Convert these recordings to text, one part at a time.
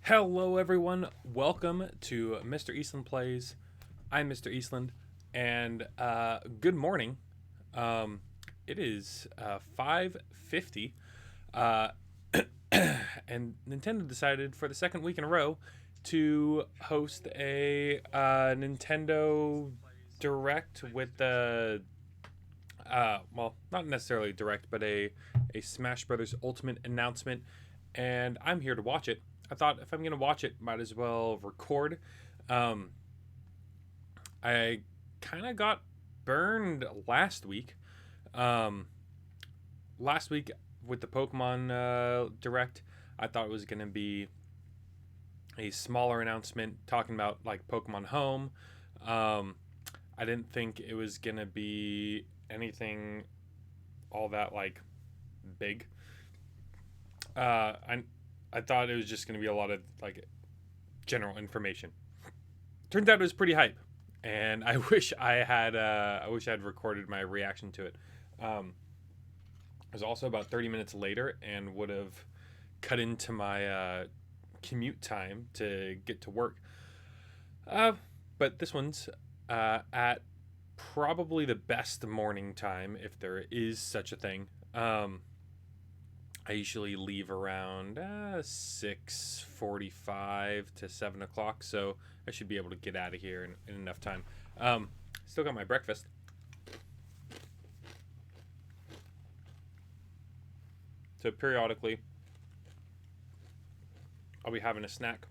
Hello, everyone. Welcome to Mr. Eastland Plays. I'm Mr. Eastland, and good morning. Um, it is 5:50, uh, and Nintendo decided for the second week in a row to host a Nintendo Direct with the well, not necessarily direct, but a Smash Brothers Ultimate announcement, and I'm here to watch it. I thought if I'm gonna watch it, might as well record. Um, I kind of got burned last week. Um, last week with the Pokemon Direct, I thought it was gonna be a smaller announcement talking about like Pokemon Home. Um, I didn't think it was gonna be anything all that like big. I thought it was just gonna be a lot of like general information. Turns out it was pretty hype, and I wish I had recorded my reaction to it. It was also about 30 minutes later, and would have cut into my commute time to get to work. Uh, but this one's at probably the best morning time, if there is such a thing. I usually leave around 6:45 to 7 o'clock, so I should be able to get out of here in enough time. Still got my breakfast, so periodically I'll be having a snack.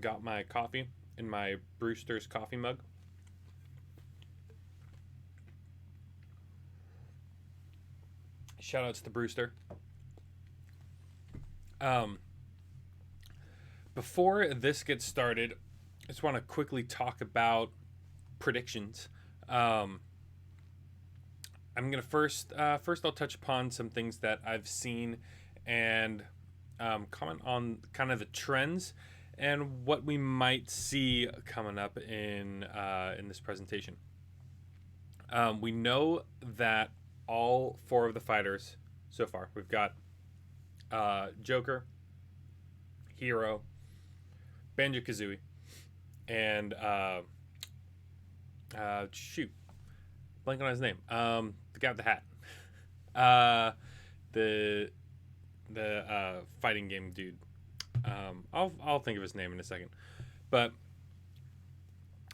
Got my coffee in my Brewster's coffee mug. Shout outs to Brewster. Um, Before this gets started, I just want to quickly talk about predictions. Um, I'm gonna first I'll touch upon some things that I've seen and comment on kind of the trends and what we might see coming up in this presentation. We know that all four of the fighters so far, we've got Joker, Hero, Banjo Kazooie, and shoot, blank on his name. The guy with the hat. Uh, the fighting game dude. I'll think of his name in a second. But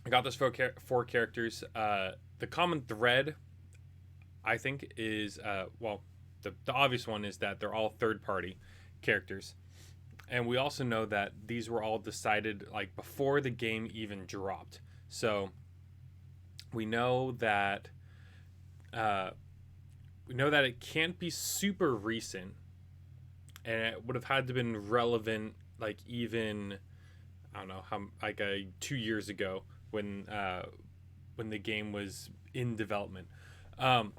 I got those four characters. The common thread, I think, is well, the obvious one is that they're all third party characters, and we also know that these were all decided like before the game even dropped. So we know that uh, it can't be super recent, and it would have had to been relevant like even I don't know how like 2 years ago when the game was in development. Um,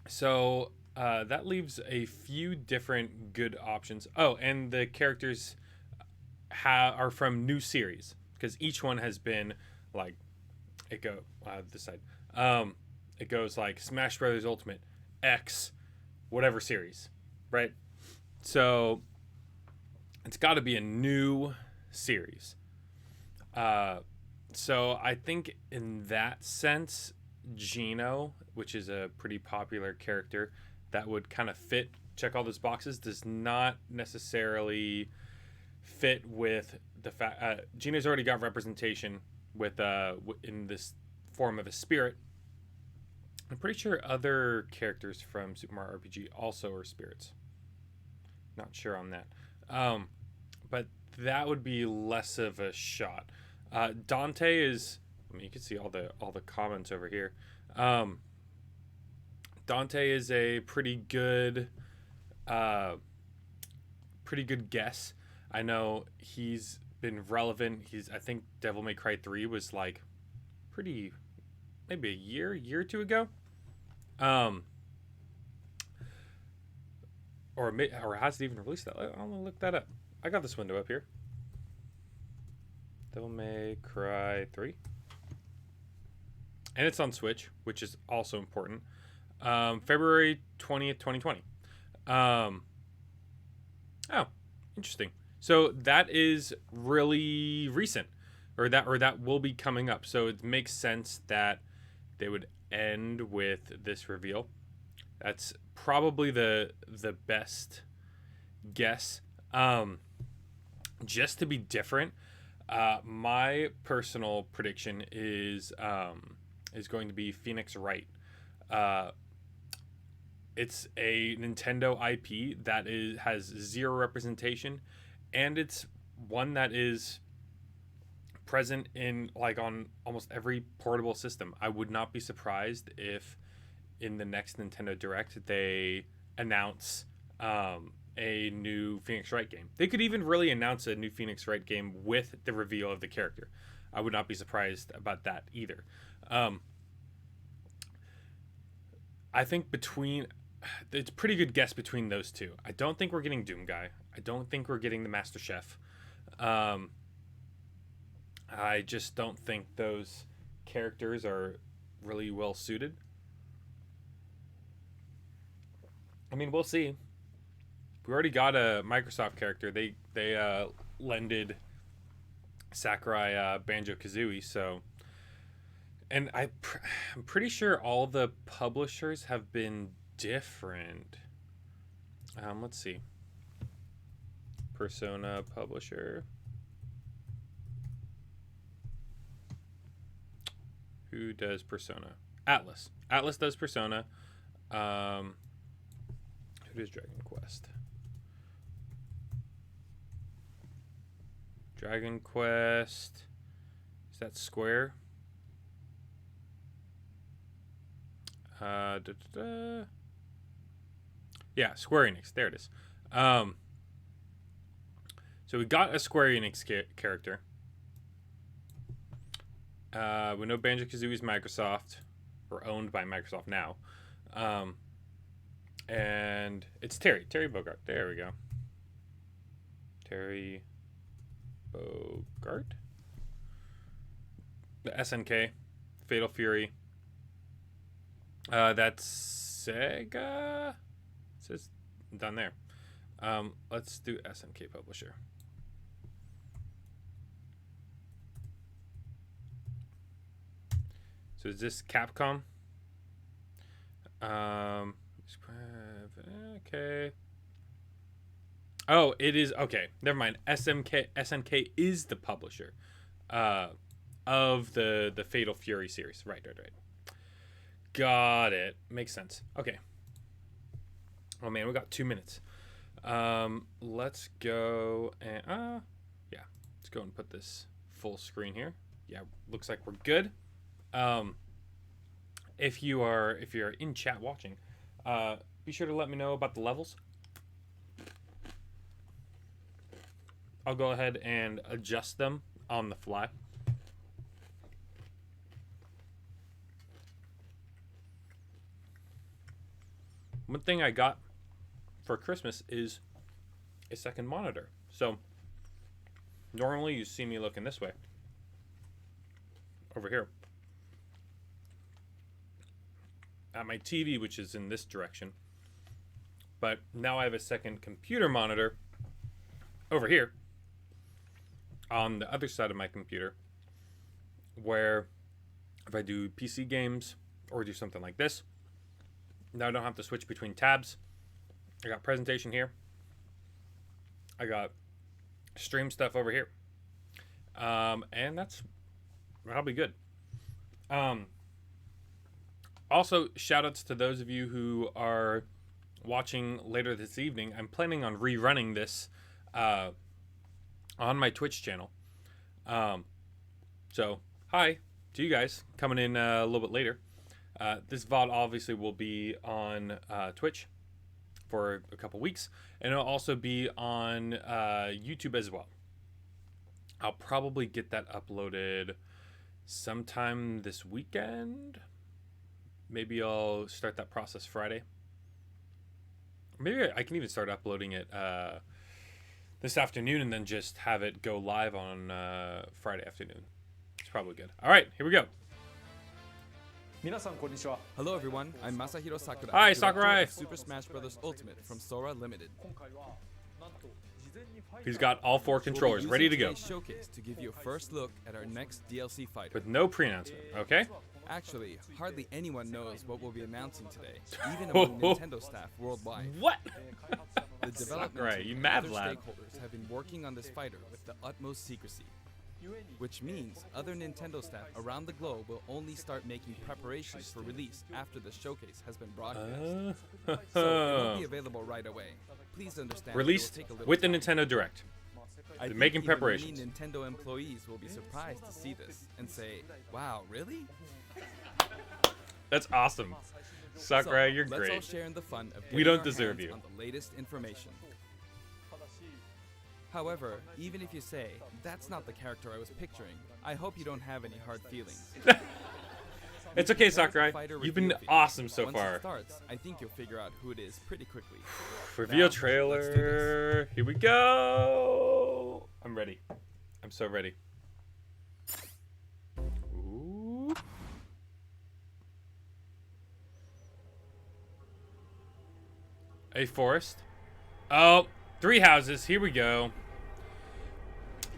so that leaves a few different good options. Oh, and the characters are from new series because each one has been like it go this side. Um, it goes like Smash Brothers Ultimate, X, whatever series, right? So it's got to be a new series. Uh, so I think in that sense, Gino, which is a pretty popular character that would kind of check all those boxes, does not necessarily fit with the fact Gino's already got representation with in this form of a spirit. I'm pretty sure other characters from Super Mario RPG also are spirits. Not sure on that. But that would be less of a shot. Dante is. I mean, you can see all the comments over here. Um, Dante is a pretty good guess. I know he's been relevant. I think Devil May Cry 3 was like pretty maybe a year or two ago. Um, or has it even released that? I'm gonna look that up. I got this window up here. Devil May Cry 3. And it's on Switch, which is also important. February 20th, 2020. Oh, Interesting. So that is really recent, or that will be coming up. So it makes sense that they would end with this reveal. That's probably the best guess. Just to be different, my personal prediction is going to be Phoenix Wright. Uh, it's a Nintendo IP that has zero representation, and it's one that is present in like on almost every portable system. I would not be surprised if in the next Nintendo Direct they announce a new Phoenix Wright game. They could even really announce a new Phoenix Wright game with the reveal of the character. I would not be surprised about that either. I think it's a pretty good guess between those two. I don't think we're getting Doom Guy. I don't think we're getting the Master Chef. I just don't think those characters are really well suited. I mean, we'll see. We already got a Microsoft character. They lended Sakurai Banjo-Kazooie, so, and I'm pretty sure all the publishers have been different. Let's see. Persona publisher. Who does Persona? Atlas. Atlas does Persona. Who does Dragon Quest? Dragon Quest. Is that Square? Yeah, Square Enix. There it is. So we got a Square Enix character. We know Banjo-Kazooie is Microsoft, or owned by Microsoft now. And it's Terry Bogard. There we go. Terry Bogard. The SNK, Fatal Fury. That's Sega. It says down there. Let's do SNK publisher. So is this Capcom? Okay. Oh, it is. Okay, never mind. SNK is the publisher of the Fatal Fury series. Right. Got it. Makes sense. Okay. Oh man, we got 2 minutes. Let's go and yeah, let's go and put this full screen here. Yeah, looks like we're good. If you're in chat watching, be sure to let me know about the levels. I'll go ahead and adjust them on the fly. One thing I got for Christmas is a second monitor. So normally you see me looking this way, over here, at my TV, which is in this direction. But now I have a second computer monitor over here on the other side of my computer, where if I do PC games or do something like this, now I don't have to switch between tabs. I got presentation here. I got stream stuff over here. And that'll be good. Also, shout outs to those of you who are watching later this evening. I'm planning on rerunning this on my Twitch channel. So, hi to you guys coming in a little bit later. This VOD obviously will be on Twitch for a couple weeks, and it'll also be on YouTube as well. I'll probably get that uploaded sometime this weekend. Maybe I'll start that process Friday. Maybe I can even start uploading it this afternoon and then just have it go live on Friday afternoon. It's probably good. All right, here we go. Hello everyone, I'm Masahiro Sakura. Hi, director Sakurai. of Super Smash Bros. Ultimate from Sora Limited. He's got all 4 controllers We'll be ready to using go. today's showcase to give you a first look at our next DLC fighter. With no pre-announcement, okay? Actually, hardly anyone knows what we'll be announcing today, even among Nintendo staff worldwide. What? The development Sakurai, team you and mad other lad. stakeholders have been working on this fighter with the utmost secrecy, which means other Nintendo staff around the globe will only start making preparations for release after the showcase has been broadcast. So it won't be available right away. Please understand. Released it will take a little with the time. Nintendo Direct. I think making even preparations. Many Nintendo employees will be surprised to see this and say, "Wow, really?" That's awesome. Sakurai, you're let's all great. share in the fun of We getting don't our deserve hands you. on the latest information. However, even if you say, "That's not the character I was picturing," I hope you don't have any hard feelings. It's okay, Prepare for Sakurai. fighter You've been reveal video. awesome so Once far. it starts, I think you'll figure out who it is pretty quickly. Reveal Now, let's do trailer. Here we go. I'm ready. I'm so ready. Ooh. A forest. Oh, 3 houses. Here we go.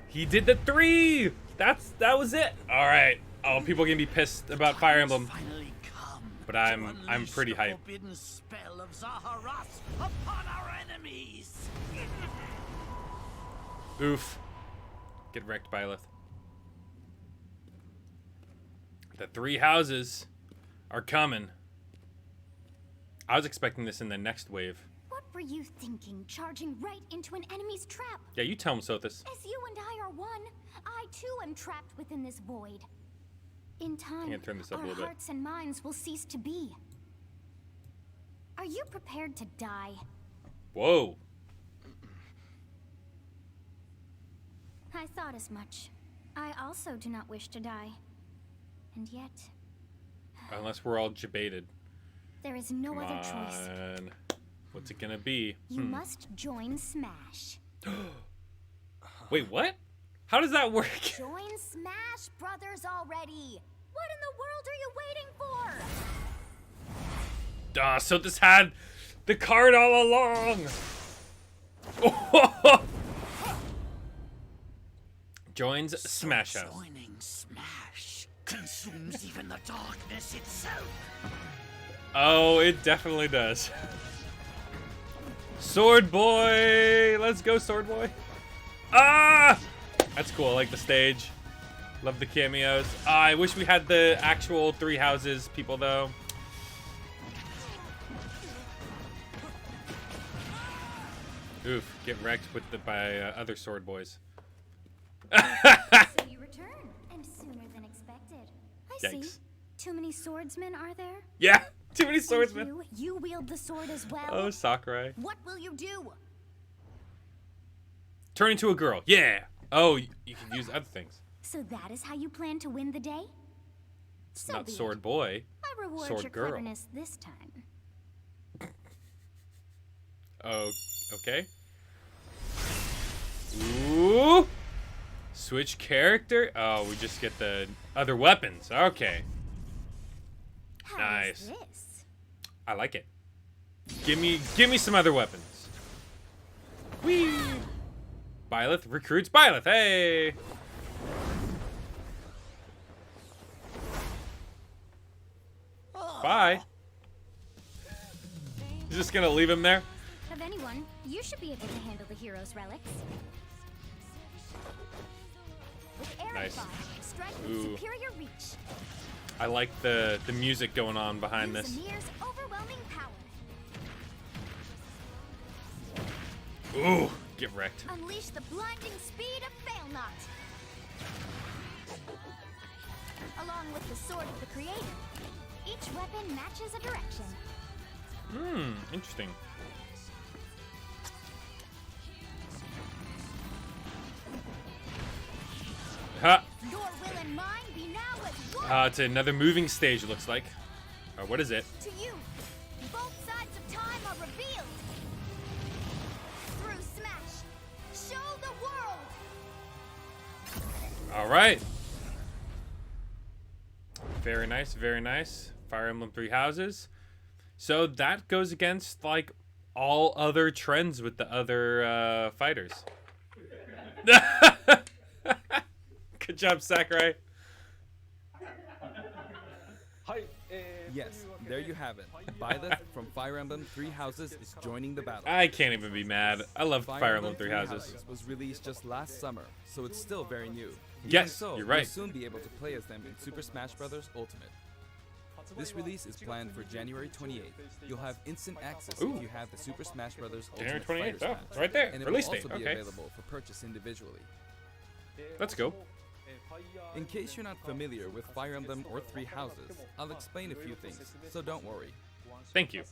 He did the 3. That was it. All right. Oh, people are gonna be pissed about Fire Emblem, Finally come but to I'm unleash pretty the hyped. forbidden spell of Zaharas upon our enemies. Oof. Get wrecked, Byleth. The 3 houses are coming. I was expecting this in the next wave. What were you thinking, charging right into an enemy's trap? Yeah, you tell him, Sothis. As you and I are one, I too am trapped within this void. In time, Can't turn this up a our little bit. hearts and minds will cease to be. Are you prepared to die? Whoa. I thought as much. I also do not wish to die. And yet, Unless we're all jebaited. there is no Come other choice. on. What's it gonna be? You must join Smash. Wait, what? How does that work? Join Smash Brothers already! What in the world are you waiting for? So this had the card all along. Joins Smash House. Joining Smash consumes even the darkness itself. Oh, it definitely does. Sword Boy! Let's go, Sword Boy. Ah! That's cool. I like the stage. Love the cameos. I wish we had the actual 3 houses people, though. Oof. Get wrecked with by other Sword Boys. So you return, and sooner than expected. I see. Yikes. Too many swordsmen, are there? Yeah! Too many And swordsmen. you wield the sword as well. Oh, Sakurai. What will you do? Turn into a girl. Yeah! Oh, you can use other things. So that is how you plan to win the day? So Not be it. Sword Boy. I reward Sword your Girl. cleverness this time. Oh, okay. Ooh! Switch character? Oh, we just get the other weapons. Okay. How Nice. is this? I like it. Give me some other weapons. Whee! Byleth recruits Byleth. Hey! Bye. He's just gonna leave him there? Of anyone, you should be able to handle the hero's relics. With Aeron Nice. Fire, strike with Ooh. superior reach. I like the music going on behind Use this. Amir's overwhelming power. Ooh, get wrecked. Unleash the blinding speed of Failnaught. Along with the sword of the creator, each weapon matches a direction. Interesting. Ha! Your will and mine be now as one. It's another moving stage, it looks like. Or what is it? To you, both sides of time are revealed. Through Smash, show the world. All right. Very nice, very nice. Fire Emblem 3 Houses. So that goes against, like, all other trends with the other fighters. Good job, Sakurai. Yes, there you have it. Byleth from Fire Emblem Three Houses is joining the battle. I can't even be mad. I love Fire Emblem Three Houses. was released just last summer, so it's still very new. Even Yes, so, you're right. You'll soon be able to play as them in Super Smash Bros. Ultimate. This release is planned for January 28th. You'll have instant access Ooh. if you have the Super Smash Bros. January Ultimate 28th. Fighters Oh, Pass. it's right there. And it Release will date. also be Okay. available for purchase individually. Let's go. In case you're not familiar with Fire Emblem or Three Houses, I'll explain a few things, so don't worry. Thank you.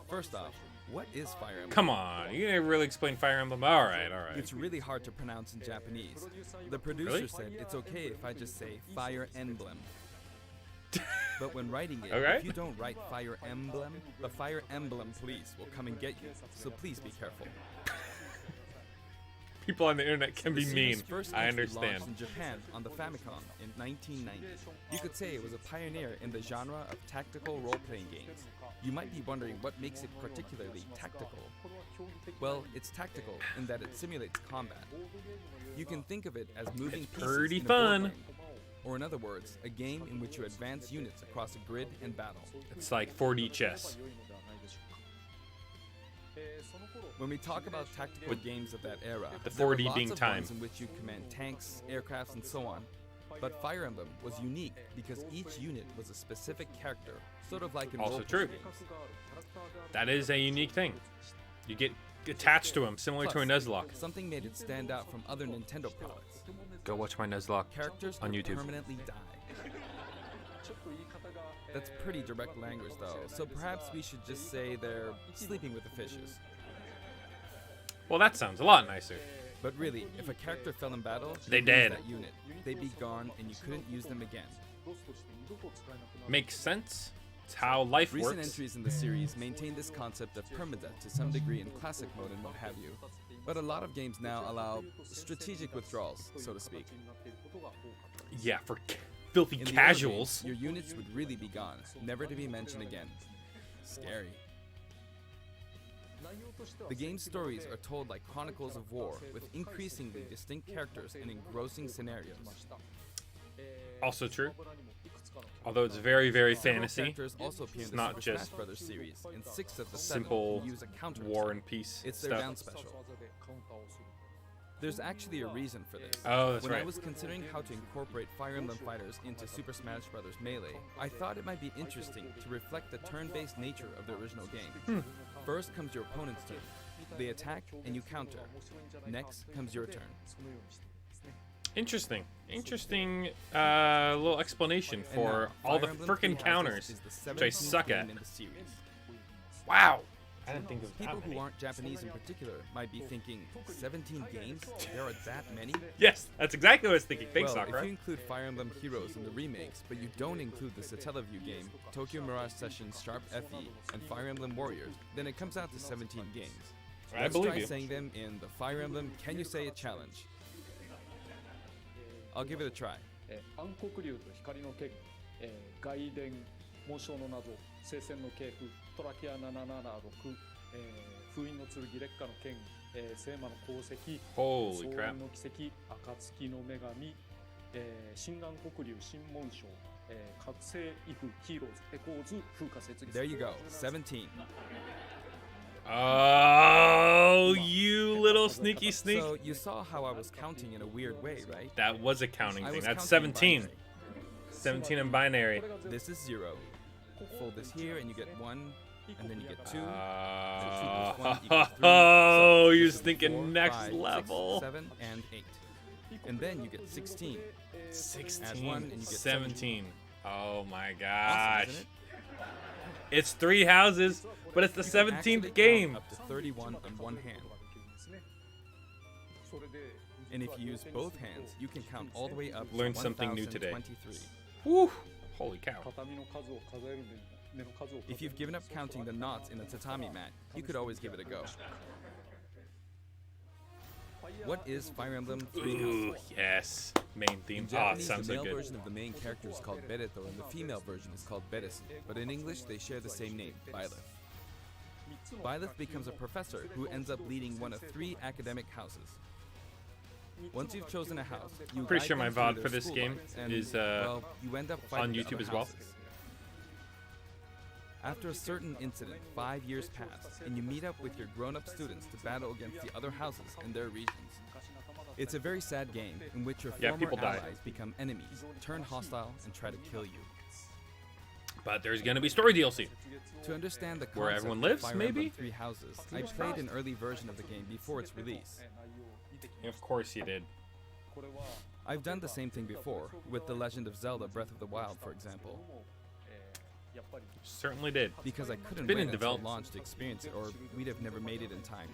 First off, what is Fire Emblem? Come on. You didn't really explain Fire Emblem. All right. It's really hard to pronounce in Japanese. The producer Really? said it's okay if I just say Fire Emblem. But when writing it, Okay. if you don't write Fire Emblem, the Fire Emblem police will come and get you, so please be careful. People on the internet can be The mean. series first I entry understand. launched in Japan on the Famicom in 1990. You could say it was a pioneer in the genre of tactical role-playing games. You might be wondering what makes it particularly tactical. Well, it's tactical in that it simulates combat. You can think of it as moving It's pieces pretty in a board fun. game. Or in other words, a game in which you advance units across a grid and battle. It's like 4D chess. When we talk about tactical games of that era, the there were 4D lots being of time. ones in which you command tanks, aircrafts, and so on. But Fire Emblem was unique because each unit was a specific character, sort of like in Also role-playing true. games. That is a unique thing. You get attached to him, similar to a Plus, Nuzlocke. something made it stand out from other Nintendo products. Go watch my Nuzlocke Characters on could YouTube. permanently die. That's pretty direct language though, so perhaps we should just say they're sleeping with the fishes. Well, that sounds a lot nicer. But really, if a character fell in battle, They you'd lose dead. that unit. They'd be gone and you couldn't use them again. Makes sense. It's how life Recent works. entries in the series maintain this concept of permadeath to some degree in classic mode and what have you. But a lot of games now allow strategic withdrawals, so to speak. Yeah, for filthy In the casuals. older games, your units would really be gone, never to be mentioned again. Scary. The game's stories are told like chronicles of war, with increasingly distinct characters and engrossing scenarios. Also true. Although it's very, very Several fantasy. characters also appear in It's the not Super just Smash Bros. Series, and 6 of the 7 Simple can use a counter war attack. and peace It's their stuff. down special. There's actually a reason for this. Oh, that's when I right. was considering how to incorporate Fire Emblem Fighters into Super Smash Bros. Melee, I thought it might be interesting to reflect the turn-based nature of the original game. First comes your opponent's turn. They attack and you counter. Next comes your turn. Interesting. Interesting little explanation And for now, all the Fire Emblem frickin' Three Houses counters, is the which I 17th suck at. game in the series. Wow. I didn't think of People that who many. aren't Japanese in particular might be thinking, 17 games? There are that many? Yes, that's exactly what I was thinking. Thanks, Well, if Sakurai. you include Fire Emblem Heroes in the remakes, but you don't include the Satellaview game, Tokyo Mirage Sessions Sharp FE, and Fire Emblem Warriors, then it comes out to 17 games. I Let's believe try you. saying them in the Fire Emblem Can You Say It challenge. I'll give it a try. 暗黒竜と光の剣、外伝紋章の謎、聖戦の系譜、トラキア776、封印の剣劣化の剣、聖魔の功績、 Holy 総 crap. 員の奇跡、暁の女神、新暗黒竜新紋章、覚醒イフヒーローズエコーズ風化設立。 There you go, 17. Oh, you little sneaky sneak. So you saw how I was counting in a weird way, right? That was a counting I thing. was That's counting 17. binary. 17 in binary. This is 0. Fold this here and you get 1, and then you get 2. Oh, he was thinking next level. 7, and 8. And then you get 16. 16, one and you get 17. Oh my Awesome, gosh. isn't it? It's 3 houses, but it's the You can actually 17th count game. up to 31 on one hand. And if you use both hands, you can count all the way up to Learned something new today. 1023. Whew. Holy cow. 畳の数を数える目の数を数える If you've given up counting the knots in a tatami mat, you could always give it a go. What is Fire Emblem Three Ooh, Houses? yes. Main In theme. Oh, it Japanese, sounds the so male good. version of the main character is called Bereto and the female version is called Beresu, but in English they share the same name, Byleth. Byleth becomes a professor who ends up leading one of 3 academic houses. Once you've chosen a house, you Pretty guide sure my them through VOD their for this school game life, and, is, well, you end up fighting on the YouTube other as well. houses. After a certain incident, 5 years pass, and you meet up with your grown-up students to battle against the other houses in their regions. It's a very sad game in which your Yeah, former people die. allies become enemies, turn hostile, and try to kill you. But there's gonna be story DLC. To understand the concept Where everyone of lives, Fire maybe? Emblem Three Houses, I played an early version of the game before its release. Of course you did. I've done the same thing before, with The Legend of Zelda Breath of the Wild, for example, Certainly did. because I couldn't Been wait in until development. launch to experience it, or we'd have never made it in time.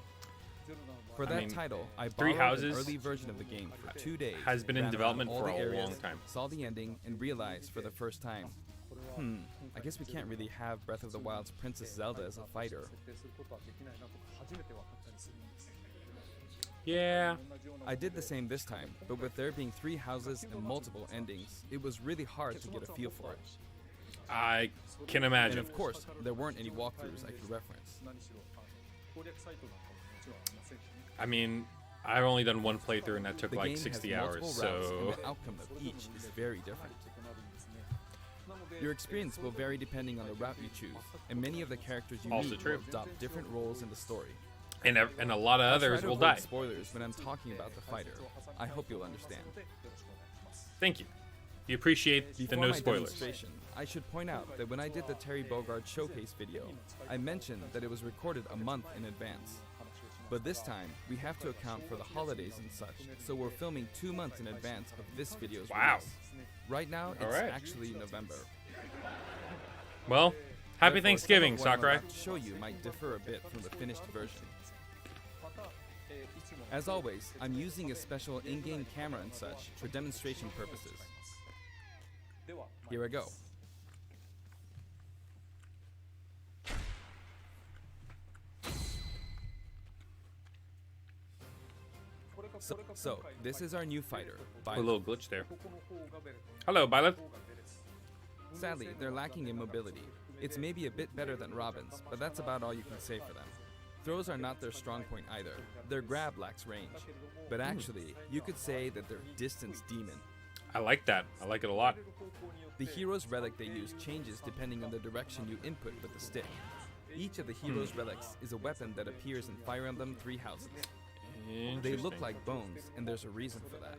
For I that mean, title, I Three borrowed Houses an early version of the game for 2 days. has been in ran around development all for the a areas, long time. Saw the ending, and realized for the first time, I guess we can't really have Breath of the Wild's Princess Zelda as a fighter. Yeah. I did the same this time, but with there being 3 houses and multiple endings, it was really hard to get a feel for it. I can And imagine. of course, there weren't any walkthroughs I could reference. I mean, I've only done one playthrough and that took The like game 60 has hours, multiple routes, so and the outcome of each is very different. Your experience will vary depending on the route you choose, and many of the characters you Also meet true. will adopt different roles in the story. and a lot of I'll others try to will avoid die. spoilers when I'm talking about the fighter. I hope you'll understand. Thank you. You appreciate the Before no my spoilers. demonstration, I should point out that when I did the Terry Bogard showcase video, I mentioned that it was recorded a month in advance. But this time, we have to account for the holidays and such, so we're filming 2 months in advance of this video's Wow. release. Right now, it's Alright. actually November. Well, happy Therefore, Thanksgiving, some of what I'm Sakurai. about to show you might differ a bit from the finished version. As always, I'm using a special in-game camera and such for demonstration purposes. Here I go. So, this is our new fighter, A Byleth. little glitch there. Hello, Byleth. Sadly, they're lacking in mobility. It's maybe a bit better than Robin's, but that's about all you can say for them. Throws are not their strong point either. Their grab lacks range. But actually, you could say that they're distance demon. I like that. I like it a lot. The hero's relic they use changes depending on the direction you input with the stick. Each of the hero's relics is a weapon that appears in Fire Emblem Three Houses. They look Interesting. like bones, and there's a reason for that.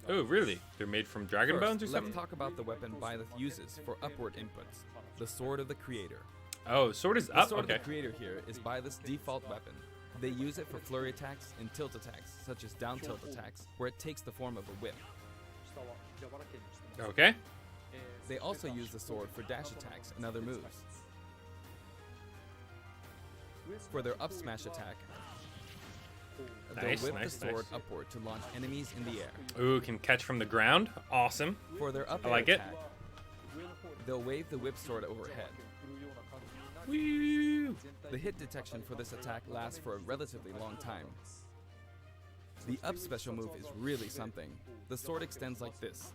Oh, really? They're made from dragon First, bones or let's something? talk about the weapon Byleth uses for upward inputs, the Sword of the Creator. Oh, sword is The up. Sword Okay. of the Creator here is Byleth's default weapon. They use it for flurry attacks and tilt attacks, such as down tilt attacks, where it takes the form of a whip. Okay. They also use the sword for dash attacks and other moves. For their up smash attack, they'll Nice, whip nice, the sword nice. upward to launch enemies in the air. Ooh, can catch from the ground. Awesome. For their up I air like it. attack, they'll wave the whip sword overhead. Woo! The hit detection for this attack lasts for a relatively long time. The up special move is really something. The sword extends like this,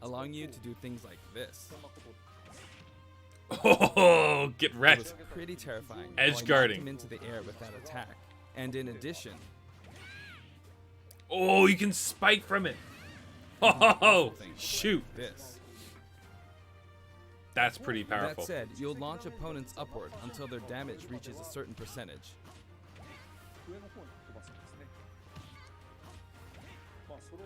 allowing you to do things like this. Oh, get It was wrecked. pretty terrifying. Edge while I knocked guarding. him into the air with that attack. And in addition, Oh, you can spike from it. Oh, thing. shoot. this. That's pretty powerful. That said, you'll launch opponents upward until their damage reaches a certain percentage.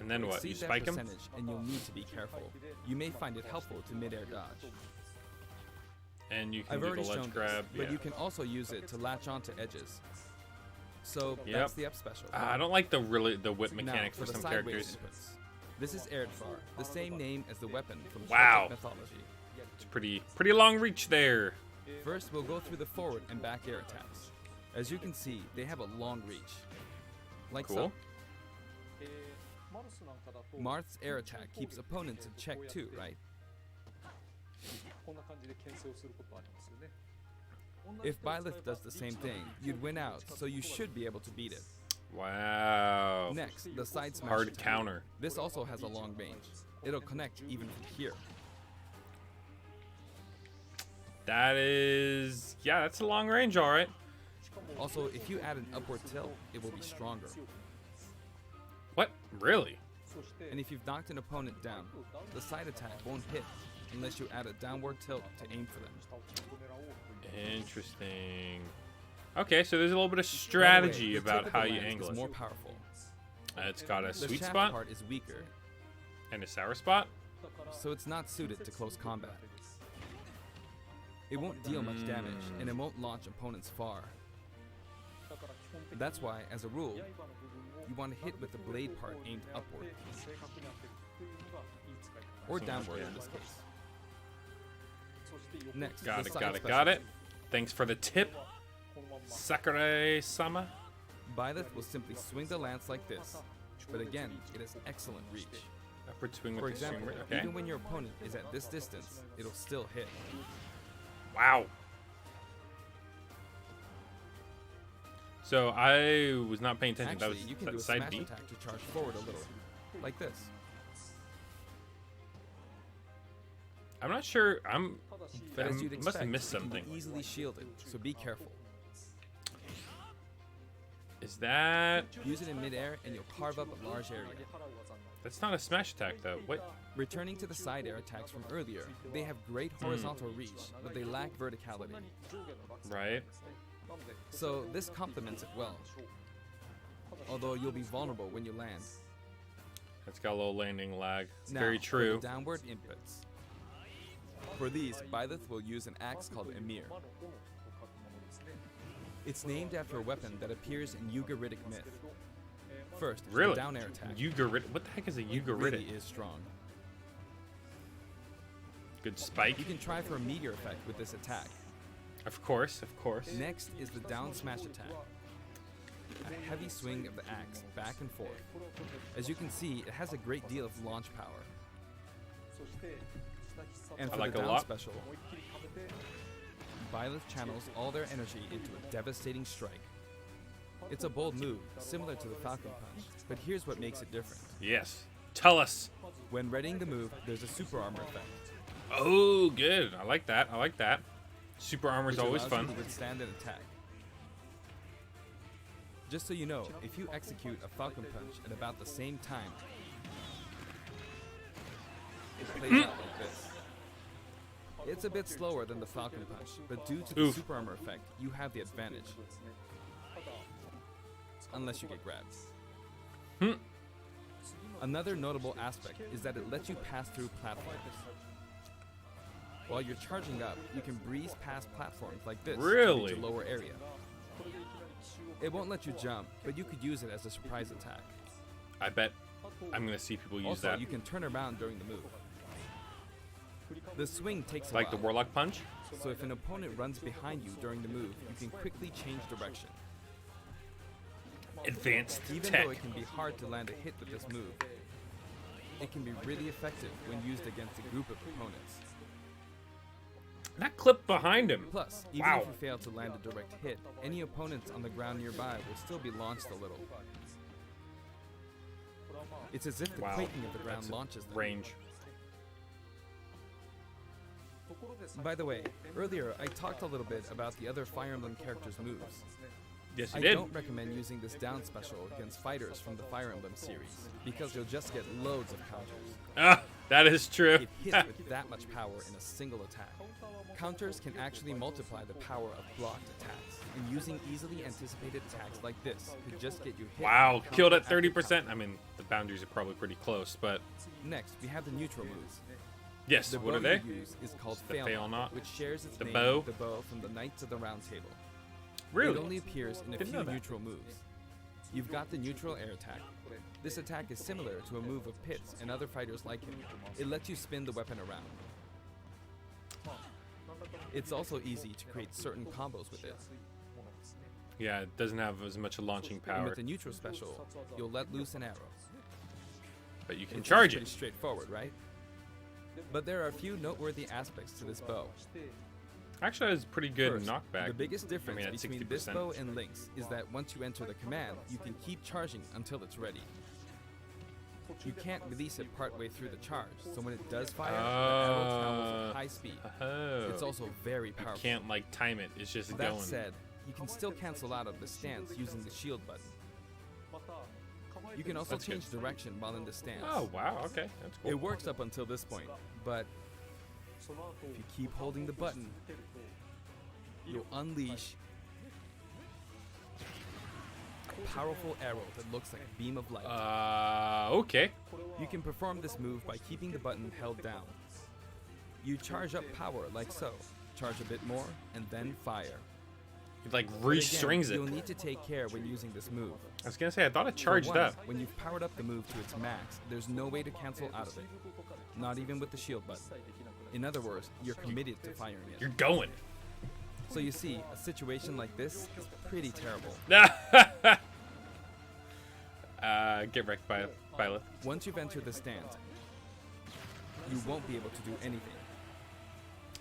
And then what? You Exceed that spike him? percentage, and you'll need to be careful. You may find it helpful to mid-air dodge. And you can I've do already the shown ledge this, grab. but Yeah. you can also use it to latch onto edges. So Yep. that's the up special. I don't like the whip Now, mechanic for the some sideways characters. inputs. This is Erdvar, the same name as the weapon from Wow. Celtic mythology. It's pretty long reach there. First, we'll go through the forward and back air attacks. As you can see, they have a long reach. Like Cool. so. Marth's air attack keeps opponents in check too, right? If Byleth does the same thing, you'd win out, so you should be able to beat it. Wow. Next, the side smash Hard attack. counter. This also has a long range. It'll connect even from here. That is, yeah, that's a long range, all right. Also, if you add an upward tilt, it will be stronger. What? Really? And if you've knocked an opponent down, the side attack won't hit unless you add a downward tilt to aim for them. Interesting. Okay, so there's a little bit of By the way, strategy the about tip of how the you lance angle is it. more powerful. It's got a The sweet shaft spot part is weaker, and a sour spot. so it's not suited to close combat. It won't deal much damage, and it won't launch opponents far. That's why, as a rule, you want to hit with the blade part aimed upward, or downward in this case. Next, Got the it, side got it, special. got it. Thanks for the tip, Sakurai-sama. Byleth will simply swing the lance like this, but again, it has excellent reach. Upward swing For with the example, swing. Okay. even when your opponent is at this distance, it'll still hit. Wow. So I was not paying attention. Actually, that was you can that do a side smash B. attack to charge forward a little, like this. I'm not sure. I'm. But I as you'd must have expect, missed it can be something. easily shielded, so be careful. Is that? Use it in midair and you'll carve up a large area. That's not a smash attack though. What? Returning to the side air attacks from earlier, they have great horizontal reach, but they lack verticality. Right. So this complements it well. Although you'll be vulnerable when you land. It's got a little landing lag. It's Now, very for true. the downward inputs. For these, Byleth will use an axe called Emir. It's named after a weapon that appears in Ugaritic myth. First, the Really? down air attack. Ugaritic. What the heck is a It Ugaritic? really is strong. Good spike. You can try for a meteor effect with this attack. Of course, of course. Next is the down smash attack. A heavy swing of the axe back and forth. As you can see, it has a great deal of launch power. And I for like the it a down lot. special, Byleth channels all their energy into a devastating strike. It's a bold move, similar to the Falcon Punch, but here's what makes it different. Yes. Tell us. When readying the move, there's a super armor effect. Oh, good. I like that. I like that. Super armor is which always allows you fun. to withstand an attack. Just so you know, if you execute a Falcon Punch at about the same time, it plays out like this. It's a bit slower than the Falcon Punch, but due to the Oof. super armor effect, you have the advantage. Unless you get grabbed. Hmm. Another notable aspect is that it lets you pass through platforms. While you're charging up, you can breeze past platforms like this to Really? reach a lower area. It won't let you jump, but you could use it as a surprise attack. I bet I'm gonna see people use Also, that. you can turn around during the move. The swing takes a Like the while, Warlock Punch. so if an opponent runs behind you during the move, you can quickly change direction. Advanced Even tech. though it can be hard to land a hit with this move, it can be really effective when used against a group of opponents. That clip behind him. Plus, even Wow. if you fail to land a direct hit, any opponents on the ground nearby will still be launched a little. It's as if the Wow. quaking of the ground That's a launches them. range. By the way, earlier I talked a little bit about the other Fire Emblem characters' moves. Yes, you I did. don't recommend using this down special against fighters from the Fire Emblem series, because you'll just get loads of counters. Ah, that is true. It hits with that much power in a single attack. Counters can actually multiply the power of blocked attacks, and using easily anticipated attacks like this could just get you hit. Wow, counter killed at after 30%. I mean, the boundaries are probably pretty close, but Next, we have the neutral moves. yes. The What bow are they? you use is called The Fail Fail Knot, Knot. which shares its The name bow. with the bow from the Knights of the Round Table. Really? It only appears in a Didn't know few that. neutral moves. You've got the neutral air attack. This attack is similar to a move of Pit's and other fighters like him. It lets you spin the weapon around. It's also easy to create certain combos with it. Yeah, it doesn't have as much launching And power, with the neutral special, you'll let loose an arrow. but you can It charge seems pretty it. straightforward, right? But there are a few noteworthy aspects to this bow. Actually, that was pretty good First, knockback. the biggest difference at between 60%. this bow and Link's is that once you enter the command, you can keep charging until it's ready. You can't release it partway through the charge, so when it does fire, the arrow travels at high speed. Oh. It's also very You powerful. can't like time it. It's just That going. said, you can still cancel out of the stance using the shield button. You can also That's good. change direction while in the stance. Oh wow, okay, that's cool. It works up until this point, but if you keep holding the button, you'll unleash a powerful arrow that looks like a beam of light. Okay. You can perform this move by keeping the button held down. You charge up power like so, charge a bit more, and then fire. It like But again, restrings it. You'll need to take care when using this move. I was gonna say I thought it For charged one, up. When you've powered up the move to its max, there's no way to cancel out of it. Not even with the shield button. In other words, you're committed to firing it. You're going. So you see, a situation like this is pretty terrible. Get wrecked by Byleth. Once you've entered the stance, you won't be able to do anything.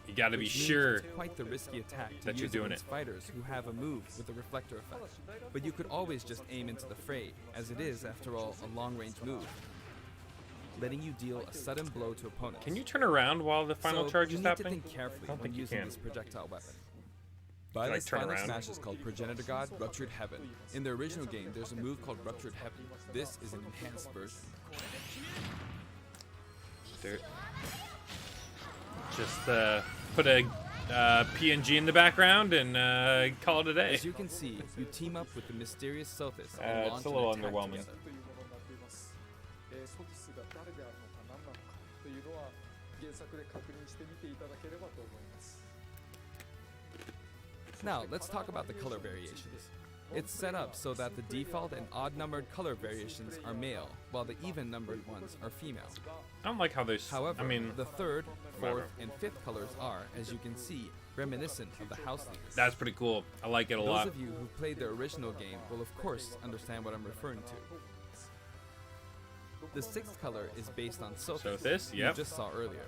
You gotta be Which means sure. it's quite the risky attack to that you're use doing against fighters who have a move with a reflector effect. But you could always just aim into the fray, as it is, after all, a long-range move, letting you deal a sudden blow to opponents. Can you turn around while the final so charge you is need happening? to think carefully I don't when think you using can. this projectile weapon. Like, Byleth's turn final around? smash is called Progenitor God Ruptured Heaven. In the original game, there's a move called Ruptured Heaven. This is an enhanced version. Dude. Just put a PNG in the background and call it a day. As you can see, you team up with the mysterious Sothis It's and a launch little an attack underwhelming. together. ソティスが誰であるのか何なのかというのは原作で確認してみていただければと思います。 Now, let's talk about the color variations. It's set up so that the default and odd-numbered color variations are male, while the even-numbered ones are female. I don't like how there's. However, I mean, the third, whatever. fourth, and fifth colors are, as you can see, reminiscent of the house leaders. that's pretty cool. I like it a Those lot. of you who played the original game will of course understand what I'm referring to. The sixth color is based on Sothis, Sothis, who yep. you just saw earlier.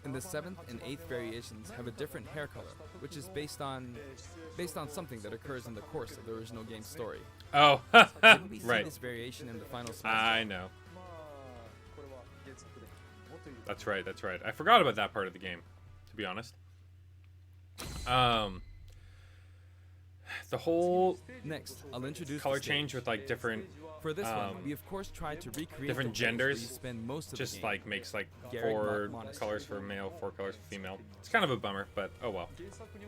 And the seventh and eighth variations have a different hair color, which is based on something that occurs in the course of the original game's story. Oh, Didn't we see right. this variation in the final smash? I know. まあこれは原作でもという That's right. That's right. I forgot about that part of the game, to be honest. The whole Next, I'll introduce color the stage. change with like different, For this one, um, we of course tried to recreate different the place where genders, you spend most of just the game. like makes like Garrick 4 Monastery. colors for male, 4 colors for female. It's kind of a bummer, but oh well.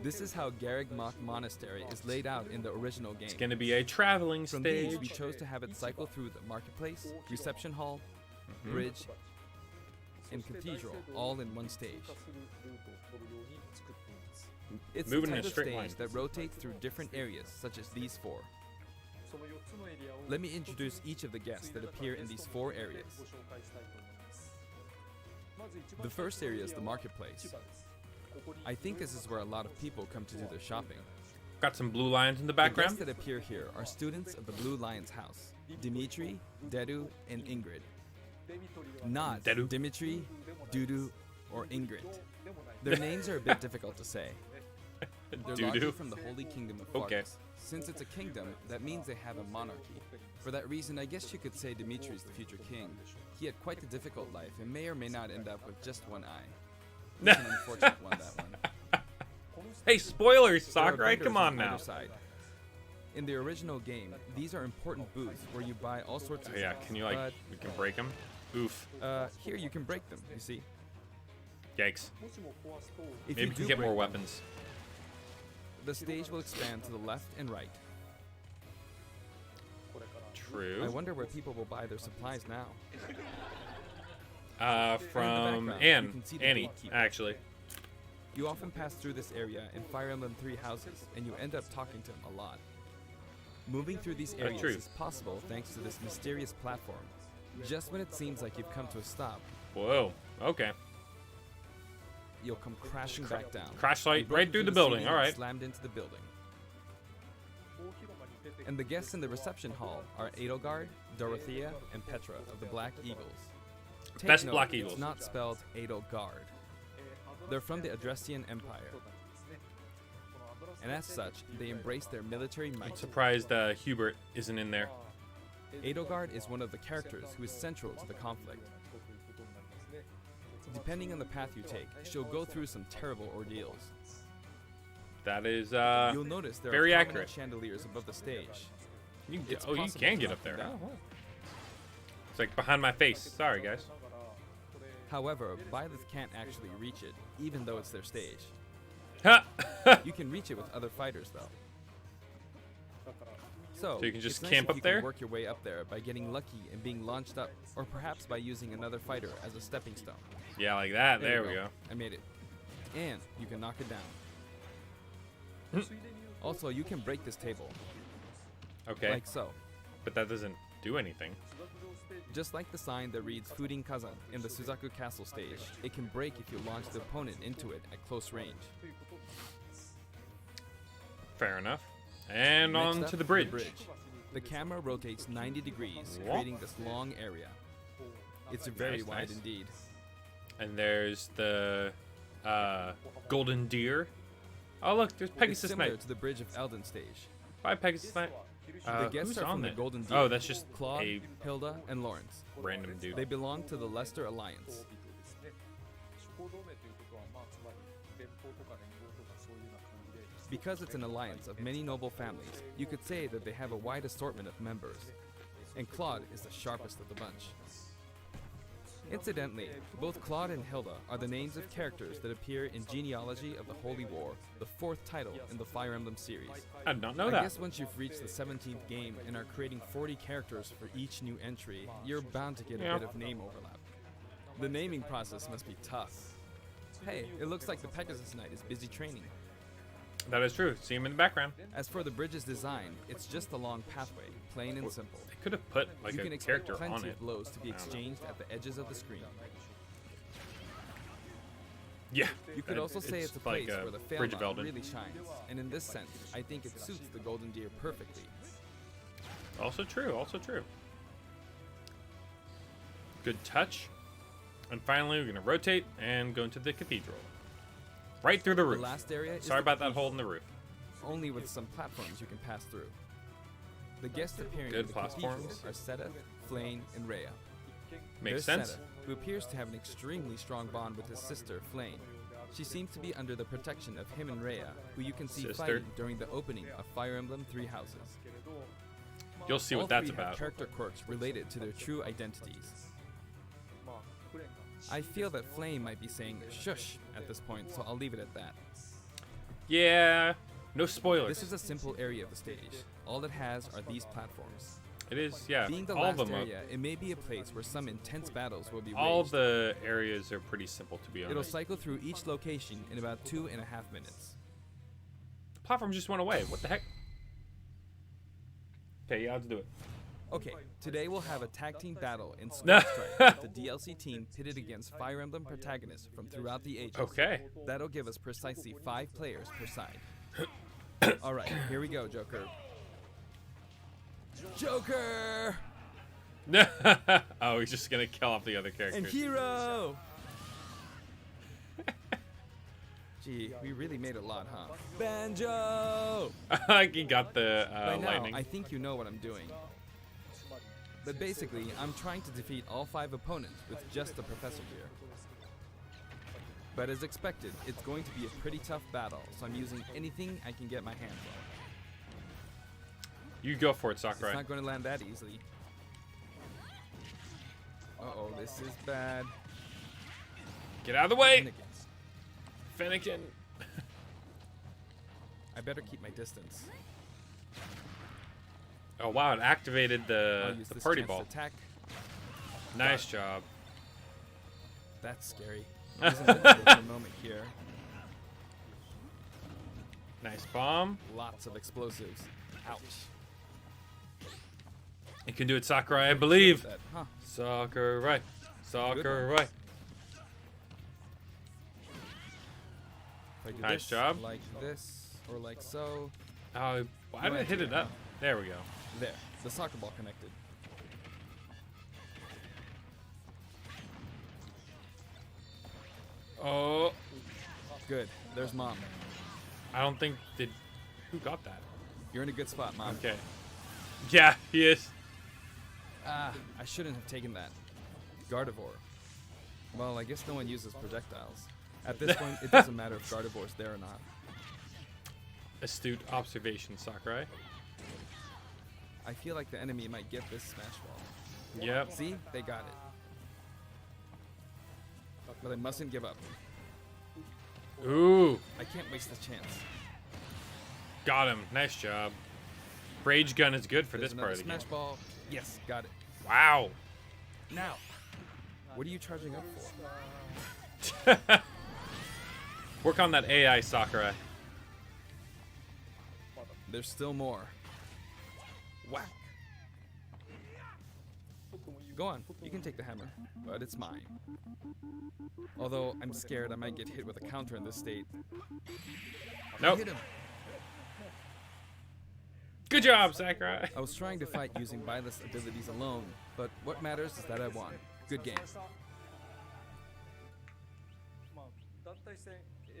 This is how Garrick Monastery is laid out in the original game. It's gonna be a traveling From stage. these, we chose to have it cycle through the marketplace, reception hall, Mm-hmm. bridge, and cathedral, all in one stage. 化するルートを取るように作っています。 It's Moving the in a type of straight stage line. that rotates through different areas, such as these 4. その4つのエリアを Let me introduce each of the guests that appear in these 4 areas. ご紹介したいと思います。まず一番 The first area is the marketplace. 市場です。ここに I think this is where a lot of people come to do their shopping. Got some blue lions in the The guests background. that appear here are students of the Blue Lion's house, Dimitri, Dedu, and Ingrid. デミトリーは Not Dedu. Dimitri, Dudu, or Ingrid. でもない Their names are a bit difficult to say. They're largely Doo-doo. from the Holy Kingdom of Okay. Fargus. Since it's a kingdom, that means they have a monarchy. For that reason, I guess you could say Dimitri's the future king. He had quite a difficult life and may or may not end up with just one eye. It's an unfortunate one, that one. Hey, spoilers, There are Sakurai, vendors come on either now. side. In the original game, these are important booths where you buy all sorts of Oh, yeah, stuff. can you like, But, we can break them? Oof. here you can break them, you see. Yikes. もしも壊すと If Maybe you we can do get more break them, weapons. the stage will expand to the left and right. これから True. I wonder where people will buy their supplies now. From background, you Anne, can see the Annie, gatekeeper. actually. You often pass through this area and Fire Emblem 3 houses, and you end up talking to him a lot. Moving through these areas true. is possible thanks to this mysterious platform. Just when it seems like you've come to a stop, Whoa. Okay. you'll come crashing back down. Crash light You broke right through into the building. ceiling All and right. Slammed into the building. 大広間に出てくる And the guests in the reception hall are Edelgard, Dorothea, and Petra of the Black Eagles. Take Best note, Black Eagles. It's not spelled Edelgard. They're from the Adressian Empire, 人たちですね。このアドラス and as such, they embrace their military I'm might. surprised Hubert isn't in there. Edelgard is one of the characters who is central to the conflict. Depending on the path you take, she'll go through some terrible ordeals. That is You'll notice there very are accurate. prominent chandeliers above the stage. You can, It's oh, you possible can to get knock up there. them down. Oh, wow. It's like behind my face. Sorry, guys. However, Byleth can't actually reach it, even though it's their stage. Ha! You can reach it with other fighters, though. So you can just it's nice camp if up you there? Can work your way up there by getting lucky and being launched up, or perhaps by using another fighter as a stepping stone. Yeah, like that. There you we go. I made it. And you can knock it Hmm. down. Also, you can break this table, Okay, like so. but that doesn't do anything. Just like the sign that reads Furin Kazan in the Suzaku Castle stage, it can break if you launch the opponent into it at close range. Fair enough. And Next on up, to the bridge. The camera rotates 90 degrees, Whoa. creating this long area. It's very Nice, wide nice. indeed. And there's the golden deer. Oh, look, there's It's Pegasus similar Knight. to the Bridge of Elden stage. Bye, Pegasus Knight. The guests who's are on from the there? Golden Deer. Oh, that's just Claude, a Hilda, and Lawrence. random dude. They belong to the Leicester Alliance. Because it's an alliance of many noble families, you could say that they have a wide assortment of members. And Claude is the sharpest of the bunch. Incidentally, both Claude and Hilda are the names of characters that appear in Genealogy of the Holy War, the 4th title in the Fire Emblem series. I did not know I that. guess once you've reached the 17th game and are creating 40 characters for each new entry, you're bound to get a Yeah. bit of name overlap. The naming process must be tough. Hey, it looks like the Pegasus Knight is busy training. That is true. See him in the background. As for the bridge's design, it's just a long pathway, plain and simple. They could have put like You a can expect character plenty on it. of blows to be I don't know. exchanged at the edges of the screen. Yeah. You could also say it's a like place where the Bridge of Failmount Elden. really shines, and in this sense, I think it suits the Golden Deer perfectly. Also true. Also true. Good touch. And finally, we're gonna rotate and go into the cathedral. Right through the The roof. last area is Sorry the about that cathedral, hole in the roof. only with some platforms you can pass through. The guests appearing Good in the cathedral platforms. are Seta, Flayn, and Rhea. Makes There's sense. Seta, who appears to have an extremely strong bond with his sister, Flayn. She seems to be under the protection of him and Rhea, who you can see Sister. fighting during the opening of Fire Emblem Three Houses. You'll see All what that's three have about. character quirks related to their true identities. I feel that Flame might be saying shush at this point, so I'll leave it at that. Yeah. No spoilers. This is a simple area of the stage. All it has are these platforms. It is. Yeah. Being the all last of them. area, it may be a place where some intense battles will be All waged. the areas are pretty simple, to be It'll honest. cycle through each location in about 2.5 minutes. The platform just went away. What the heck? Okay, yeah, let's do it. Okay, today we'll have a tag team battle in Square Strike with the DLC team pitted against Fire Emblem protagonists from throughout the ages. Okay. That'll give us precisely 5 players per side. Alright, here we go, Joker. Joker! Oh, he's just gonna kill off the other And characters. Hero! Gee, we really made a lot, huh? Banjo! He got the By now, lightning. I think you know what I'm doing. But basically, I'm trying to defeat all 5 opponents with just the professor here. But as expected, it's going to be a pretty tough battle, so I'm using anything I can get my hands on. You go for it, It's Sakurai. not going to land that easily. Uh-oh, this is bad. Get out of the way, Finnegan. Finnegan. I better keep my distance. Oh wow, it activated I'll the use this party chance ball. to attack. Nice job. That's scary. I was invincible for a moment here. Nice bomb. Lots of explosives. Ouch. You can do it, Sakurai. I believe. That, huh? Sakurai. Sakurai. If I do Nice this, job. like this, or like so. Oh, why did No I hit idea, it up? There we go. There. The soccer ball connected. Oh, Good. There's Mom. I don't think did. Who got that? You're in a good spot, Mom. Okay. Yeah, he is. Ah, I shouldn't have taken that. Gardevoir. Well, I guess no one uses projectiles. At this point, it doesn't matter if Gardevoir's there or not. astute observation, Sakurai. I feel like the enemy might get this smash ball. Yep. See? They got it. But I mustn't give up. Ooh, I can't waste the chance. got him. Nice job. Rage gun is good for There's this part another of the game. smash ball. Yes, got it. Wow. Now. What are you charging up for? Work on that AI, Sakurai. There's still more. Whack. Go on, you can take the hammer, but it's mine. Although I'm scared I might get hit with a counter in this state. Nope. Hit him. Good job, Sakurai. I was trying to fight using Byleth's abilities alone, but what matters is that I won. Good game.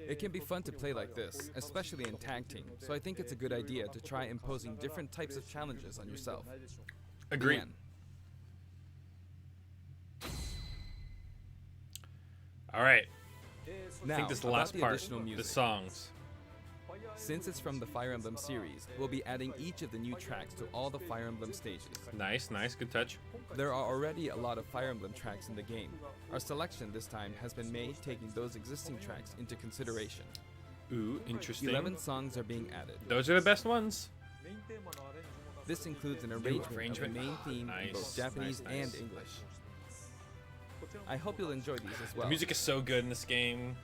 It can be fun to play like this, especially in tag team, so I think it's a good idea to try imposing different types of challenges on yourself. Agree. The end. All right. Now, I think this is the about last the part. additional The music. songs. Since it's from the Fire Emblem series, we'll be adding each of the new tracks to all the Fire Emblem stages. Nice, nice. Good touch. There are already a lot of Fire Emblem tracks in the game. Our selection this time has been made taking those existing tracks into consideration. Ooh, interesting. 11 songs are being added. Those are the best ones. This includes an arrangement of the arrangement. main theme in both Nice, Japanese nice, nice. and English. I hope you'll enjoy these as well. The music is so good in this game.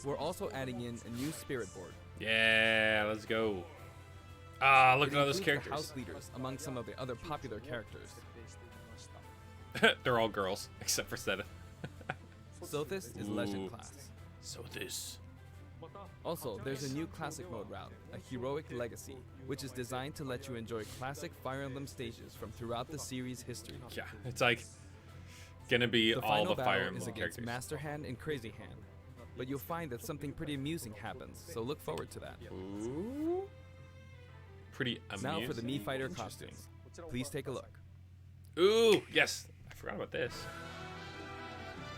We're also adding in a new spirit board. Yeah, let's go. Ah, look It at all those includes the characters. house leaders among some of the other popular characters. They're all girls, except for Seta. Sothis is Ooh. legend class. So this. Also, there's a new classic mode route, a heroic legacy, which is designed to let you enjoy classic Fire Emblem stages from throughout the series' history. Yeah, it's like gonna be The all final the Fire battle Emblem is against characters. Master Hand and Crazy Hand, but you'll find that something pretty amusing happens, so look forward to that. Ooh. Pretty amusing. Now for the Mii Fighter costumes. Please take a look. Ooh, yes. I forgot about this.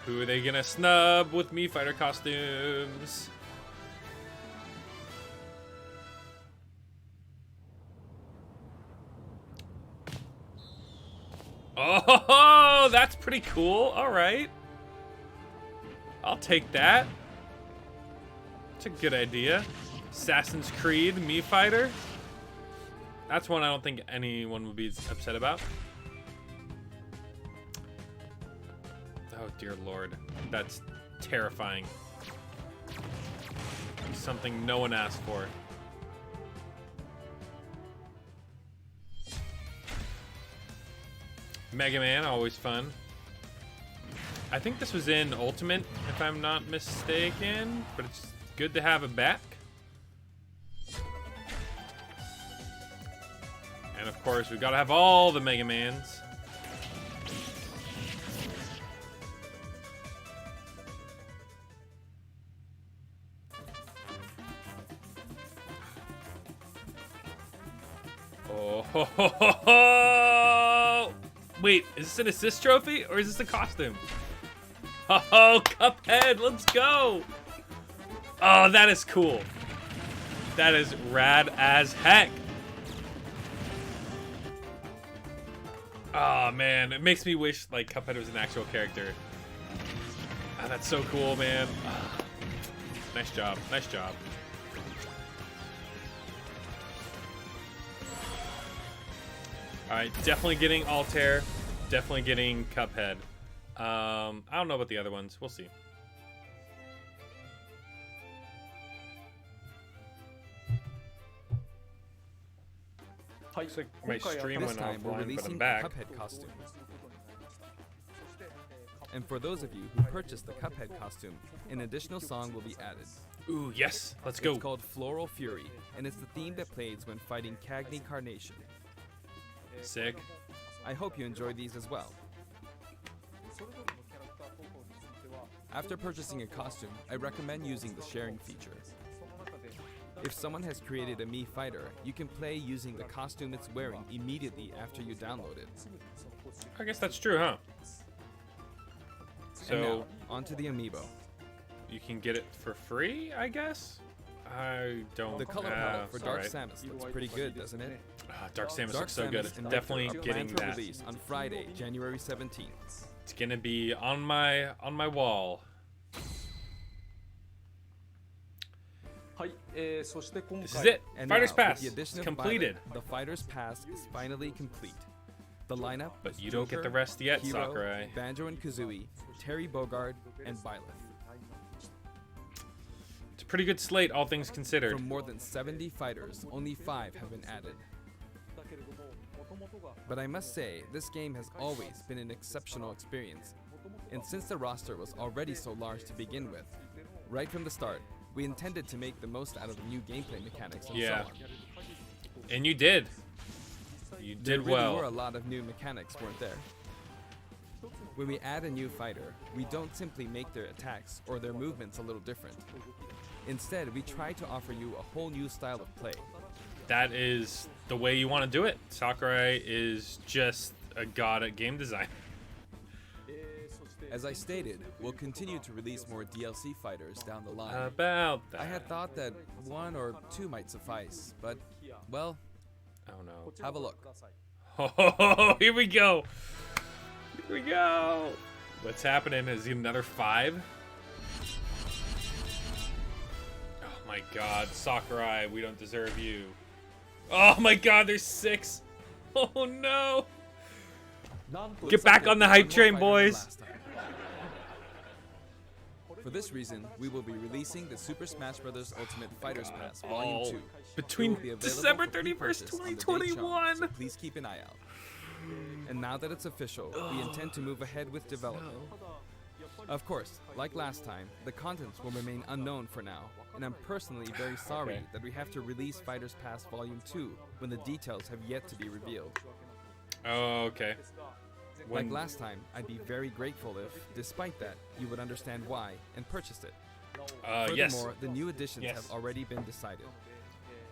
Who are they gonna snub with Mii Fighter costumes? Oh, that's pretty cool. All right. I'll take that. It's a good idea. Assassin's Creed Mii Fighter. That's one I don't think anyone would be upset about. Oh dear lord, that's terrifying. Something no one asked for. Mega Man, always fun. I think this was in Ultimate, if I'm not mistaken, but it's good to have it back. And of course, we've got to have all the Mega Mans. Oh, ho, ho, ho, ho. Wait, is this an assist trophy or is this a costume? Oh, Cuphead, let's go. Oh, that is cool. That is rad as heck. Oh man, it makes me wish like Cuphead was an actual character. Ah, that's so cool, man. Ah, nice job, nice job. Alright, definitely getting Altair. Definitely getting Cuphead. I don't know about the other ones. We'll see. Looks like my stream This went time we're offline, but I'm releasing a back. Cuphead costume. And for those of you who purchased the Cuphead costume, an additional song will be added. Ooh, yes. Let's go. It's called Floral Fury, and it's the theme that plays when fighting Cagney Carnation. Sick. I hope you enjoy these as well. After purchasing a costume, I recommend using the sharing feature. If someone has created a Mii Fighter, you can play using the costume it's wearing immediately after you download it. I guess that's true, huh? And now, So onto the amiibo. you can get it for free, I guess? I don't. The color palette for Dark alright. Samus looks pretty good, doesn't it? Dark Samus Dark looks so Samus good. and Definitely Nectar are getting planned for that. release on Friday, January 17th. It's gonna be on my wall. はい、そして今 This is 回 it. And Fighters now, with Pass. the It's addition of completed. Violet, the Fighters Pass is finally complete. The lineup But is you don't get the Joker, rest yet, Hero, Sakurai. Banjo and Kazooie, Terry Bogard, and Byleth. It's a pretty good slate, all things considered. From more than 70 fighters, only 5 have been added. But I must say, this game has always been an exceptional experience. And since the roster was already so large to begin with, right from the start, we intended to make the most out of the new gameplay mechanics and Yeah. so on. And you did. You There did really well. were a lot of new mechanics, weren't there? When we add a new fighter, we don't simply make their attacks or their movements a little different. Instead, we try to offer you a whole new style of play. That is the way you want to do it. Sakurai is just a god at game design. As I stated, we'll continue to release more DLC fighters down the line. About that. I had thought that 1 or 2 might suffice, but, well, Oh no. have a look. Oh, here we go. Here we go. What's happening? Is he another 5? Oh my god, Sakurai, we don't deserve you. Oh my god, there's 6. Oh no. Get back on the hype train, boys. For this reason, we will be releasing the Super Smash Bros. Ultimate Fighters Pass Volume Oh, 2. between It will be available December for 31st, pre-purchase on the day 2021. so please keep an eye out. And now that it's official, we intend to move ahead with development. Of course, like last time, the contents will remain unknown for now, and I'm personally very sorry Okay. that we have to release Fighters Pass Volume 2 when the details have yet to be revealed. Oh, okay. Like last time, I'd be very grateful if, despite that, you would understand why and purchased it. Yes. Furthermore, the new additions Yes. have already been decided.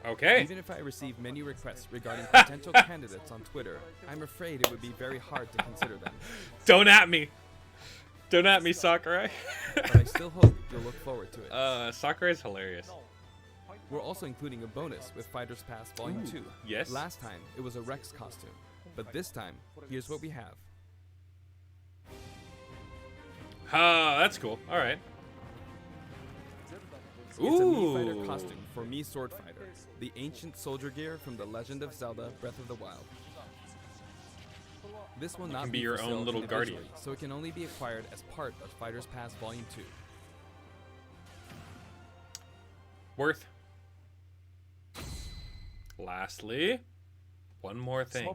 Okay. Even if I receive many requests regarding potential candidates on Twitter, I'm afraid it would be very hard to consider them. Don't at me. Don't at me, Sakurai. But I still hope you'll look forward to it. Sakurai's hilarious. We're also including a bonus with Fighters Pass Volume Ooh, 2. yes. Last time, it was a Rex costume. But this time, here's what we have. That's cool. All right. It's a Mii Fighter costume for Mii Sword Fighter, the ancient soldier gear from The Legend of Zelda Breath of the Wild. This will not can be be your for own sale little individually, guardian. so it can only be acquired as part of Fighters Pass Volume 2. Worth. Lastly, one more thing.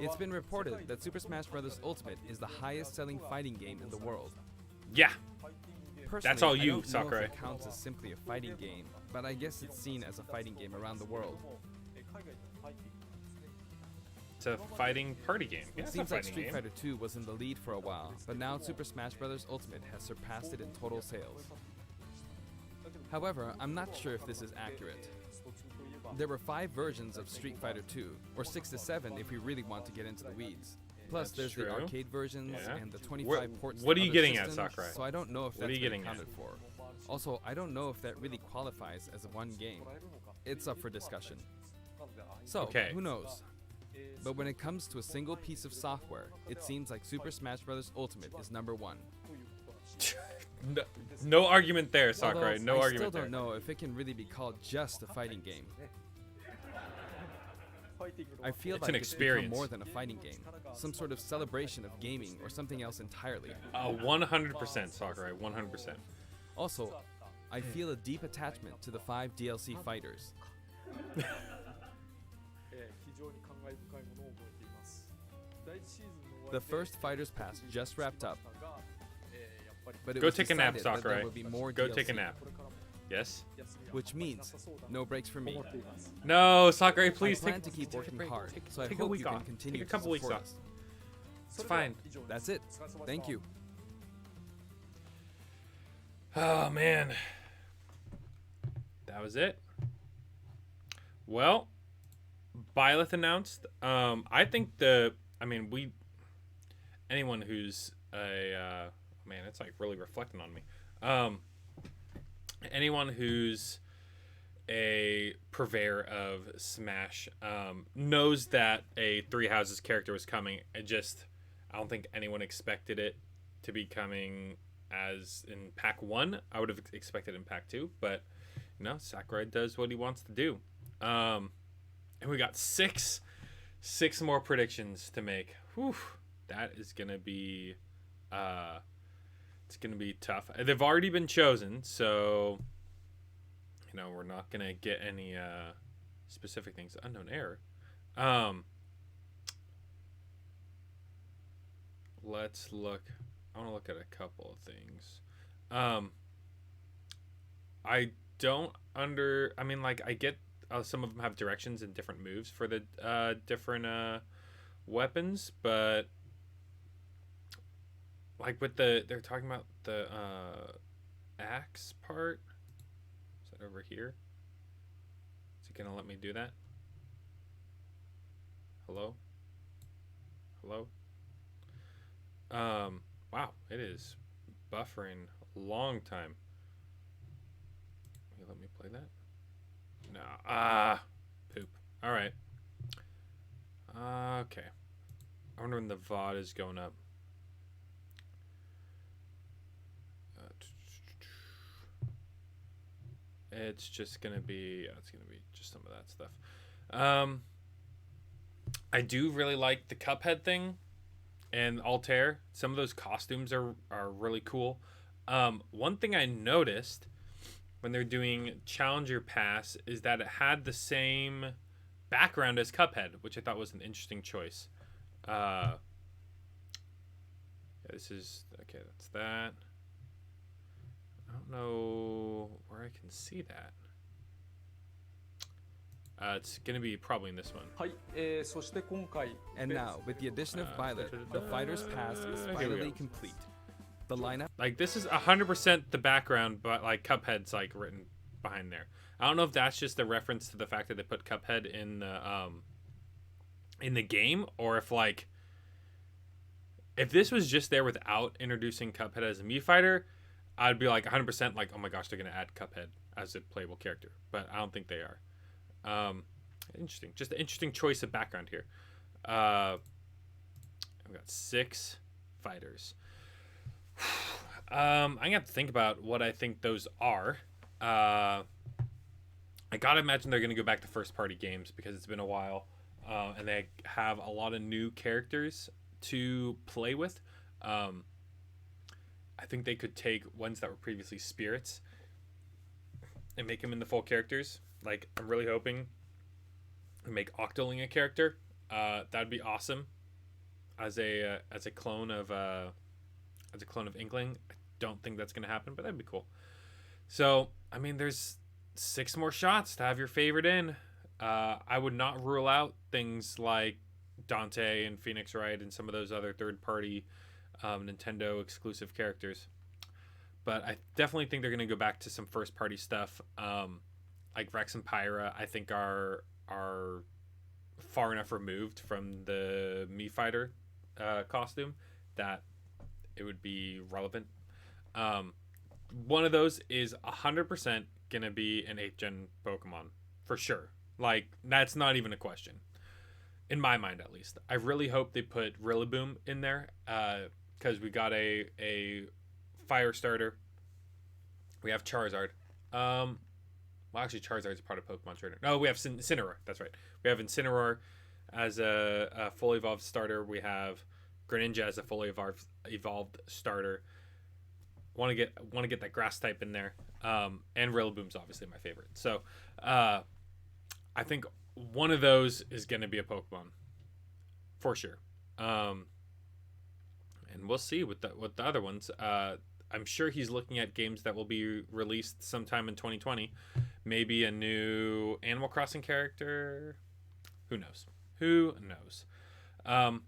It's been reported that Super Smash Bros. Ultimate is the highest-selling fighting game in the world. Yeah. Personally, all I you, don't know if Sakurai. it counts as simply a fighting game, but I guess it's seen as a fighting game around the world. It's a fighting party game. Yeah, It it's a seems like fighting Street game. Fighter 2 was in the lead for a while, but now Super Smash Bros. Ultimate has surpassed it in total sales. However, I'm not sure if this is accurate. There were 5 versions of Street Fighter 2, or 6 to 7 if we really want to get into the weeds. Plus, That's there's true. the arcade versions Yeah. and the 25 Where- ports. what to are you other getting at, systems, Sakurai? So I don't know if What are that's you been getting at? accounted for. Also, I don't know if that really qualifies as one game. It's up for discussion. So, Okay. who knows? But when it comes to a single piece of software, it seems like Super Smash Bros. Ultimate is number 1. No argument there, Sakurai. Although, No I argument still there. don't know if it can really be called just a fighting game. I feel It's like an it's become experience. more than a fighting game, some sort of celebration of gaming or something else entirely. 100%, Sakurai. 100%. Also, I feel a deep attachment to the 5 DLC fighters. The first Fighters Pass just wrapped up, but it Go was take a nap, decided that there Sakurai. would be more Go DLC, take a nap. Yes? which means no breaks for me. No, Sakurai, please I plan take to keep take a working break. hard, Take, so I take a hope week you can off. continue Take a couple to weeks support off. us. It's fine. That's it. Thank you. Oh man, that was it. Well, Byleth announced. I think anyone who's a man, it's like really reflecting on me. Anyone who's a purveyor of Smash knows that a Three Houses character was coming. I don't think anyone expected it to be coming as in Pack 1. I would have expected in Pack 2, but Sakurai does what he wants to do. And we got six more predictions to make. Whew, that is gonna be it's gonna be tough. They've already been chosen, so we're not gonna get any specific things. Unknown error. Let's look. I want to look at a couple of things. I don't I get some of them have directions and different moves for the different weapons, but like with they're talking about the axe part. Is that over here? Is it gonna let me do that? Hello? Wow, it is buffering a long time. Will you let me play that? No. Poop. All right. Okay. I wonder when the VOD is going up. It's just gonna be. It's gonna be just some of that stuff. I do really like the Cuphead thing, and Altair. Some of those costumes are really cool. One thing I noticed when they're doing Challenger Pass is that it had the same background as Cuphead, which I thought was an interesting choice. This is okay. That's that. I don't know where I can see that. It's gonna be probably in this one. はい、そして今回 And now, with the addition of Violet, the Fighter's Pass is finally complete. The lineup. Like this is 100% the background, but like Cuphead's like written behind there. I don't know if that's just a reference to the fact that they put Cuphead in the game, or if this was just there without introducing Cuphead as a Mii fighter, I'd be like 100% like, oh my gosh, they're gonna add Cuphead as a playable character, but I don't think they are. Interesting, just an interesting choice of background here. I've got 6 fighters. I'm gonna have to think about what I think those are. I gotta imagine they're gonna go back to first party games because it's been a while, and they have a lot of new characters to play with. I think they could take ones that were previously spirits and make them into full characters. Like, I'm really hoping to make Octoling a character. That'd be awesome as a clone of Inkling. I don't think that's gonna happen, but that'd be cool. So, I mean, there's 6 more shots to have your favorite in. I would not rule out things like Dante and Phoenix Wright and some of those other third-party Nintendo exclusive characters, but I definitely think they're going to go back to some first-party stuff. Like Rex and Pyra, I think are far enough removed from the Mii Fighter costume that it would be relevant. One of those is 100% going to be an 8th gen Pokemon for sure. Like, that's not even a question. In my mind, at least. I really hope they put Rillaboom in there, because we got a fire starter. We have Charizard. Well, actually, Charizard's part of Pokemon Trainer. No, we have Incineroar. That's right. We have Incineroar as a fully evolved starter. We have Greninja as a fully evolved starter. Want to get that grass type in there. And Rillaboom's obviously my favorite. So, I think one of those is going to be a Pokemon for sure. And we'll see with the other ones. I'm sure he's looking at games that will be released sometime in 2020. Maybe a new Animal Crossing character. Who knows? Well,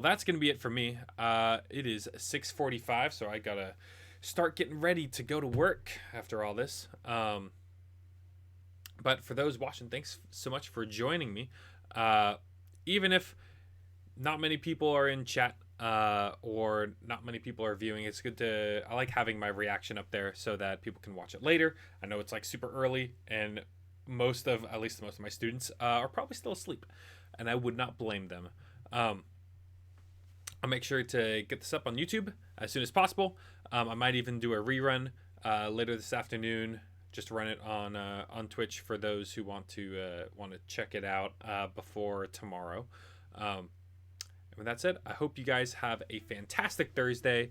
that's going to be it for me. It is 6:45, so I got to start getting ready to go to work after all this. But for those watching, thanks so much for joining me. Even if not many people are in chat or not many people are viewing, it's good to... I like having my reaction up there so that people can watch it later. I know it's like super early, and at least most of my students are probably still asleep, and I would not blame them. I'll make sure to get this up on YouTube as soon as possible. I might even do a rerun later this afternoon. Just run it on Twitch for those who want to check it out before tomorrow. And with that said, I hope you guys have a fantastic Thursday.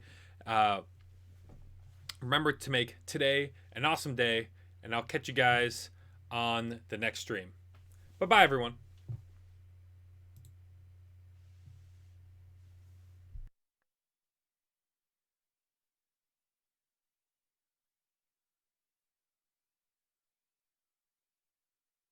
Remember to make today an awesome day, and I'll catch you guys on the next stream. Bye-bye, everyone.